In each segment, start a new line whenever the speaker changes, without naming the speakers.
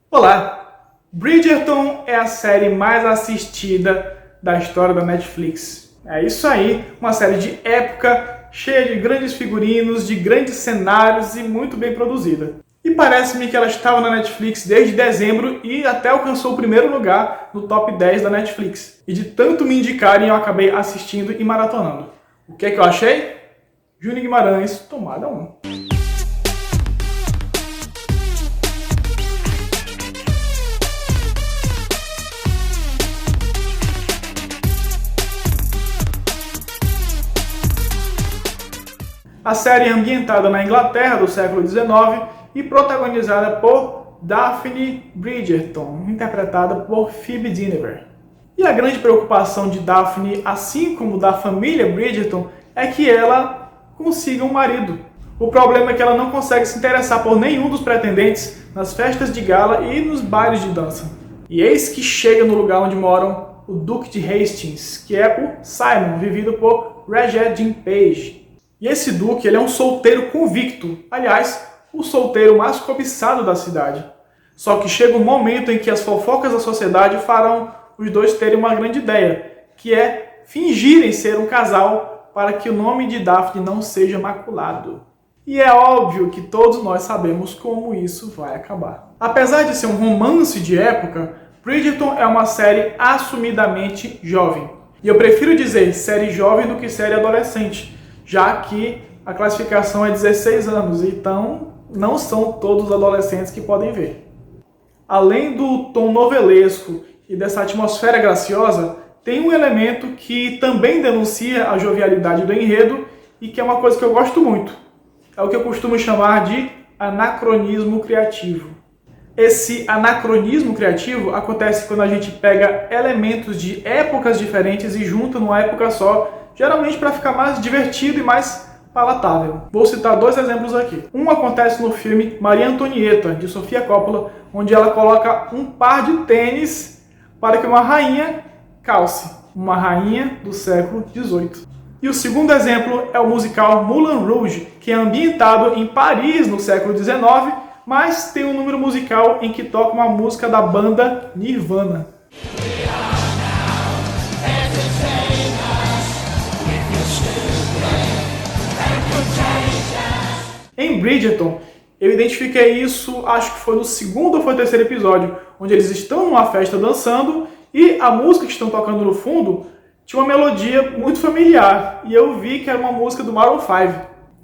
Olá! Bridgerton é a série mais assistida da história da Netflix. É isso aí, uma série de época, cheia de grandes figurinos, de grandes cenários e muito bem produzida. E parece-me que ela estava na Netflix desde dezembro e até alcançou o primeiro lugar no top 10 da Netflix. E de tanto me indicarem, eu acabei assistindo e maratonando. O que é que eu achei? Júnior Guimarães, tomada 1. A série é ambientada na Inglaterra do século XIX e protagonizada por Daphne Bridgerton, interpretada por Phoebe Dynevor. E a grande preocupação de Daphne, assim como da família Bridgerton, é que ela consiga um marido. O problema é que ela não consegue se interessar por nenhum dos pretendentes nas festas de gala e nos bailes de dança. E eis que chega no lugar onde moram o Duque de Hastings, que é o Simon, vivido por Regé-Jean Page. E esse duque, ele é um solteiro convicto, aliás, o solteiro mais cobiçado da cidade. Só que chega um momento em que as fofocas da sociedade farão os dois terem uma grande ideia, que é fingirem ser um casal para que o nome de Daphne não seja maculado. E é óbvio que todos nós sabemos como isso vai acabar. Apesar de ser um romance de época, Bridgerton é uma série assumidamente jovem. E eu prefiro dizer série jovem do que série adolescente, já que a classificação é 16 anos, então não são todos os adolescentes que podem ver. Além do tom novelesco e dessa atmosfera graciosa, tem um elemento que também denuncia a jovialidade do enredo e que é uma coisa que eu gosto muito. É o que eu costumo chamar de anacronismo criativo. Esse anacronismo criativo acontece quando a gente pega elementos de épocas diferentes e junta numa época só, geralmente para ficar mais divertido e mais palatável. Vou citar dois exemplos aqui. Um acontece no filme Maria Antonieta, de Sofia Coppola, onde ela coloca um par de tênis para que uma rainha calce. Uma rainha do século XVIII. E o segundo exemplo é o musical Moulin Rouge, que é ambientado em Paris no século XIX, mas tem um número musical em que toca uma música da banda Nirvana. Em Bridgerton, eu identifiquei isso, acho que foi no segundo ou foi no terceiro episódio, onde eles estão numa festa dançando e a música que estão tocando no fundo tinha uma melodia muito familiar e eu vi que era uma música do Maroon 5.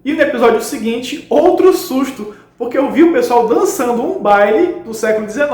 E no episódio seguinte, outro susto, porque eu vi o pessoal dançando um baile do século XIX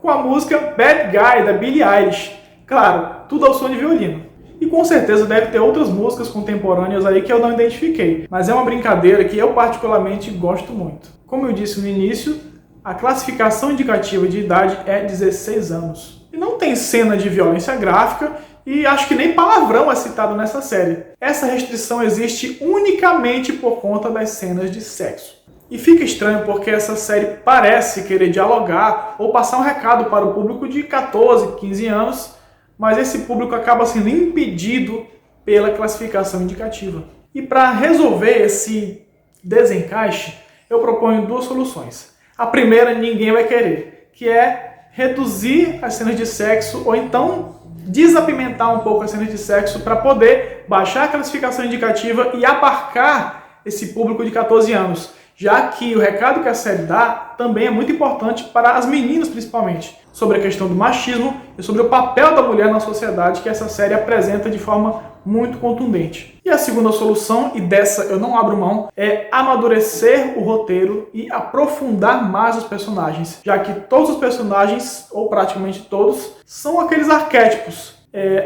com a música Bad Guy, da Billie Eilish. Claro, tudo ao som de violino. E com certeza deve ter outras músicas contemporâneas aí que eu não identifiquei. Mas é uma brincadeira que eu particularmente gosto muito. Como eu disse no início, a classificação indicativa de idade é 16 anos. E não tem cena de violência gráfica e acho que nem palavrão é citado nessa série. Essa restrição existe unicamente por conta das cenas de sexo. E fica estranho porque essa série parece querer dialogar ou passar um recado para o público de 14, 15 anos, mas esse público acaba sendo impedido pela classificação indicativa. E para resolver esse desencaixe, eu proponho duas soluções. A primeira ninguém vai querer, que é reduzir as cenas de sexo ou então desapimentar um pouco as cenas de sexo para poder baixar a classificação indicativa e abarcar esse público de 14 anos, já que o recado que a série dá também é muito importante para as meninas principalmente, sobre a questão do machismo e sobre o papel da mulher na sociedade que essa série apresenta de forma muito contundente. E a segunda solução, e dessa eu não abro mão, é amadurecer o roteiro e aprofundar mais os personagens, já que todos os personagens, ou praticamente todos, são aqueles arquétipos.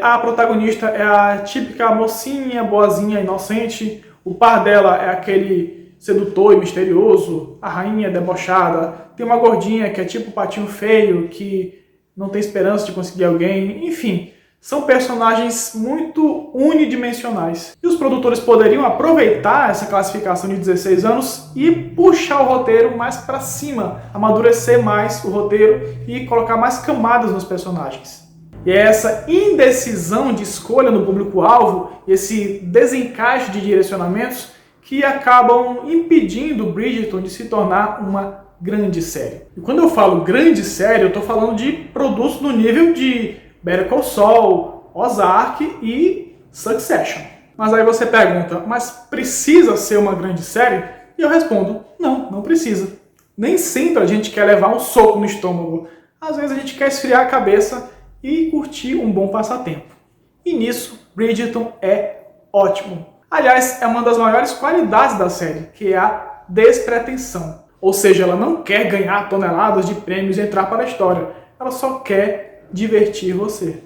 A protagonista é a típica mocinha, boazinha, inocente, o par dela é aquele sedutor e misterioso, a rainha debochada, tem uma gordinha que é tipo o patinho feio, que não tem esperança de conseguir alguém, enfim, são personagens muito unidimensionais. E os produtores poderiam aproveitar essa classificação de 16 anos e puxar o roteiro mais para cima, amadurecer mais o roteiro e colocar mais camadas nos personagens. E é essa indecisão de escolha no público-alvo, esse desencaixe de direcionamentos, que acabam impedindo Bridgerton de se tornar uma grande série. E quando eu falo grande série, eu estou falando de produtos no nível de Better Call Saul, Ozark e Succession. Mas aí você pergunta, mas precisa ser uma grande série? E eu respondo, não precisa. Nem sempre a gente quer levar um soco no estômago. Às vezes a gente quer esfriar a cabeça e curtir um bom passatempo. E nisso, Bridgerton é ótimo. Aliás, é uma das maiores qualidades da série, que é a despretensão. Ou seja, ela não quer ganhar toneladas de prêmios e entrar para a história. Ela só quer divertir você.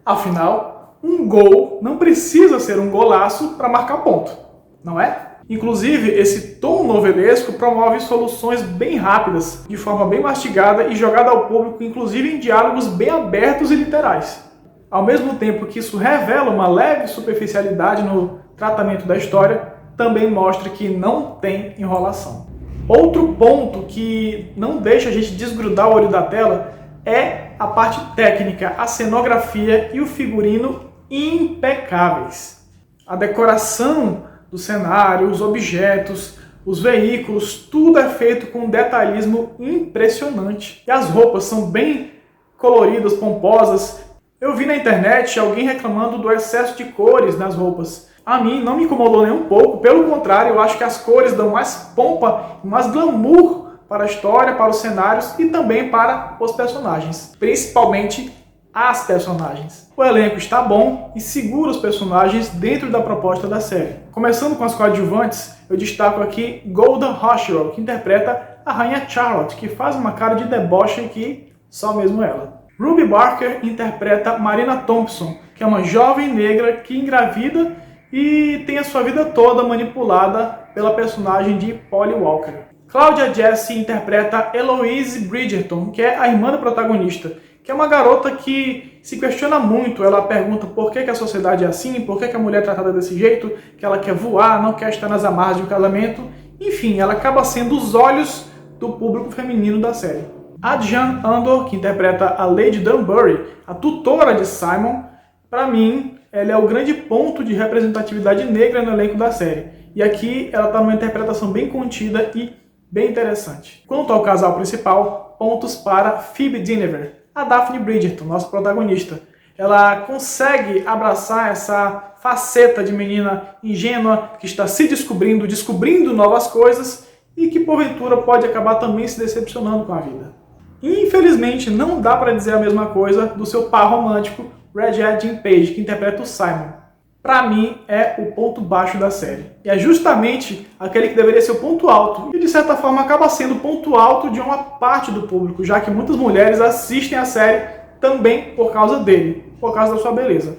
Afinal, um gol não precisa ser um golaço para marcar ponto, não é? Inclusive, esse tom novelesco promove soluções bem rápidas, de forma bem mastigada e jogada ao público, inclusive em diálogos bem abertos e literais. Ao mesmo tempo que isso revela uma leve superficialidade no tratamento da história, também mostra que não tem enrolação. Outro ponto que não deixa a gente desgrudar o olho da tela é a parte técnica, a cenografia e o figurino impecáveis. A decoração do cenário, os objetos, os veículos, tudo é feito com um detalhismo impressionante. E as roupas são bem coloridas, pomposas. Eu vi na internet alguém reclamando do excesso de cores nas roupas. A mim não me incomodou nem um pouco, pelo contrário, eu acho que as cores dão mais pompa e mais glamour para a história, para os cenários e também para os personagens, principalmente as personagens. O elenco está bom e segura os personagens dentro da proposta da série. Começando com as coadjuvantes, eu destaco aqui Golden Rothschild, que interpreta a Rainha Charlotte, que faz uma cara de deboche que só mesmo ela. Ruby Barker interpreta Marina Thompson, que é uma jovem negra que engravida e tem a sua vida toda manipulada pela personagem de Polly Walker. Claudia Jessie interpreta Eloise Bridgerton, que é a irmã da protagonista, que é uma garota que se questiona muito. Ela pergunta por que a sociedade é assim, por que a mulher é tratada desse jeito, que ela quer voar, não quer estar nas amarras de um casamento. Enfim, ela acaba sendo os olhos do público feminino da série. A Jean Andor, que interpreta a Lady Dunbury, a tutora de Simon, para mim, ela é o grande ponto de representatividade negra no elenco da série. E aqui ela está numa interpretação bem contida e bem interessante. Quanto ao casal principal, pontos para Phoebe Dynevor, a Daphne Bridgerton, nossa protagonista. Ela consegue abraçar essa faceta de menina ingênua que está se descobrindo novas coisas e que porventura pode acabar também se decepcionando com a vida. Infelizmente, não dá para dizer a mesma coisa do seu par romântico, Regé-Jean Page, que interpreta o Simon. Para mim, é o ponto baixo da série. E é justamente aquele que deveria ser o ponto alto. E, de certa forma, acaba sendo o ponto alto de uma parte do público, já que muitas mulheres assistem a série também por causa dele, por causa da sua beleza.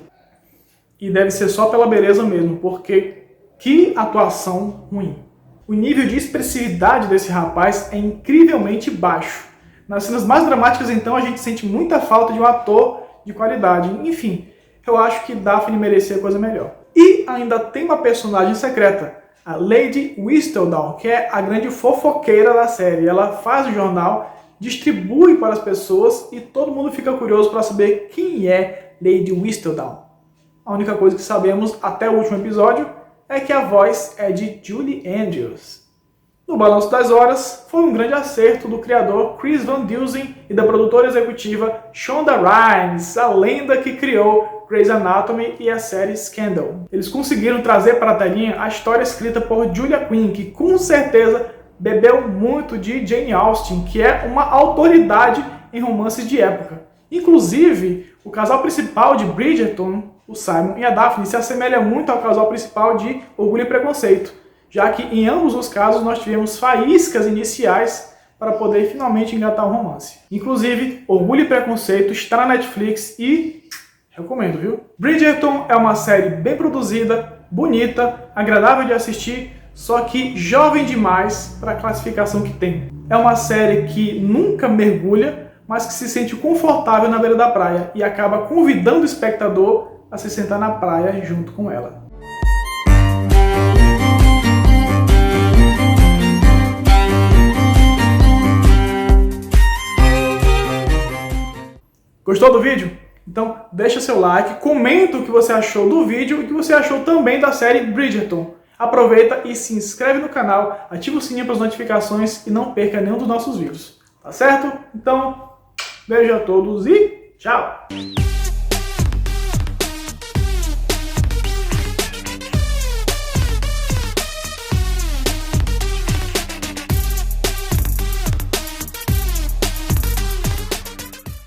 E deve ser só pela beleza mesmo, porque que atuação ruim. O nível de expressividade desse rapaz é incrivelmente baixo. Nas cenas mais dramáticas, então, a gente sente muita falta de um ator de qualidade. Enfim, eu acho que Daphne merecia coisa melhor. E ainda tem uma personagem secreta, a Lady Whistledown, que é a grande fofoqueira da série. Ela faz o jornal, distribui para as pessoas e todo mundo fica curioso para saber quem é Lady Whistledown. A única coisa que sabemos até o último episódio é que a voz é de Julie Andrews. No Balanço das Horas, foi um grande acerto do criador Chris Van Dusen e da produtora executiva Shonda Rhimes, a lenda que criou Grey's Anatomy e a série Scandal. Eles conseguiram trazer para a telinha a história escrita por Julia Quinn, que com certeza bebeu muito de Jane Austen, que é uma autoridade em romances de época. Inclusive, o casal principal de Bridgerton, o Simon e a Daphne, se assemelha muito ao casal principal de Orgulho e Preconceito, já que em ambos os casos nós tivemos faíscas iniciais para poder finalmente engatar um romance. Inclusive, Orgulho e Preconceito está na Netflix e recomendo, viu? Bridgerton é uma série bem produzida, bonita, agradável de assistir, só que jovem demais para a classificação que tem. É uma série que nunca mergulha, mas que se sente confortável na beira da praia e acaba convidando o espectador a se sentar na praia junto com ela. Gostou do vídeo? Então deixa seu like, comenta o que você achou do vídeo e o que você achou também da série Bridgerton. aproveita e se inscreve no canal, ativa o sininho para as notificações e não perca nenhum dos nossos vídeos. Tá certo? Então, beijo a todos e tchau!